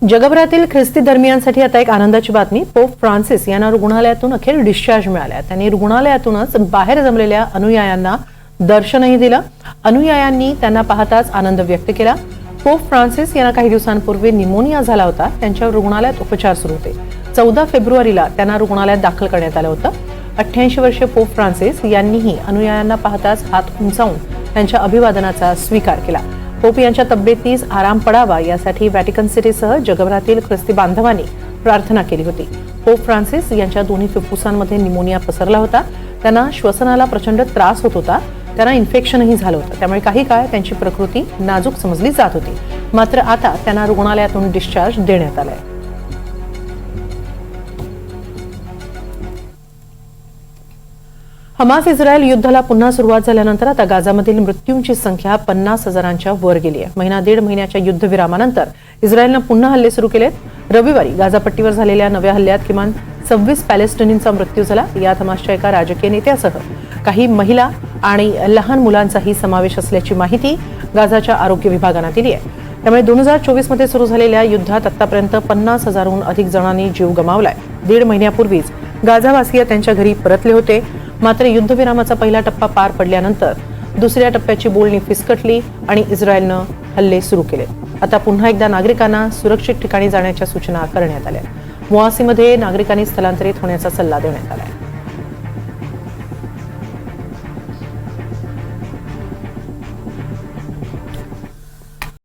जगभरातील ख्रिस्ती धर्मियांसाठी आता एक आनंदाची बातमी. पोप फ्रान्सिस यांना रुग्णालयातून अखेर डिस्चार्ज मिळाला. त्यांनी रुग्णालयातूनच बाहेर जमलेल्या अनुयायांना दर्शनही दिलं. अनुयायांनी त्यांना पाहताच आनंद व्यक्त केला. पोप फ्रान्सिस यांना काही दिवसांपूर्वी निमोनिया झाला होता. त्यांच्यावर रुग्णालयात उपचार सुरू होते. 14 फेब्रुवारीला त्यांना रुग्णालयात दाखल करण्यात आलं होतं. 88 वर्षीय पोप फ्रान्सिस यांनीही अनुयायांना पाहताच हात उंचावून त्यांच्या अभिवादनाचा स्वीकार केला. पोप यांच्या तब्येतीस आराम पडावा यासाठी व्हॅटिकन सिटीसह जगभरातील ख्रिस्ती बांधवांनी प्रार्थना केली होती. पोप फ्रान्सिस यांच्या दोन्ही फुफ्फुसांमध्ये निमोनिया पसरला होता. त्यांना श्वसनाला प्रचंड त्रास होत होता. त्यांना इन्फेक्शनही झालं होतं. त्यामुळे काही काळ त्यांची प्रकृती नाजूक समजली जात होती. मात्र आता त्यांना रुग्णालयातून डिस्चार्ज देण्यात आलाय. हमास इस्रायल युद्धाला पुन्हा सुरुवात झाल्यानंतर आता गाझामधील मृत्यूंची संख्या 50,000च्या वर गेली आहे. दीड महिन्याच्या युद्धविरामानंतर इस्रायलनं पुन्हा हल्ले सुरू केलेत. रविवारी गाझापट्टीवर झालेल्या नव्या हल्ल्यात किमान 26 पॅलेस्टिनींचा मृत्यू झाला. यात हमासच्या एका राजकीय नेत्यासह काही महिला आणि लहान मुलांचाही समावेश असल्याची माहिती गाझाच्या आरोग्य विभागानं दिली आहे. त्यामुळे 2024 मध्ये सुरू झालेल्या युद्धात आतापर्यंत 50,000हून अधिक जणांनी जीव गमावलाय. दीड महिन्यापूर्वीच गाझावासीय त्यांच्या घरी परतले होते. मात्र युद्धविरामाचा पहिला टप्पा पार पडल्यानंतर दुसऱ्या टप्प्याची बोलणी फिसकटली आणि इस्रायलनं हल्ले सुरू केले. आता पुन्हा एकदा नागरिकांना सुरक्षित ठिकाणी जाण्याच्या सूचना करण्यात आल्या. मुआसीमध्ये नागरिकांनी स्थलांतरित होण्याचा सल्ला देण्यात आला.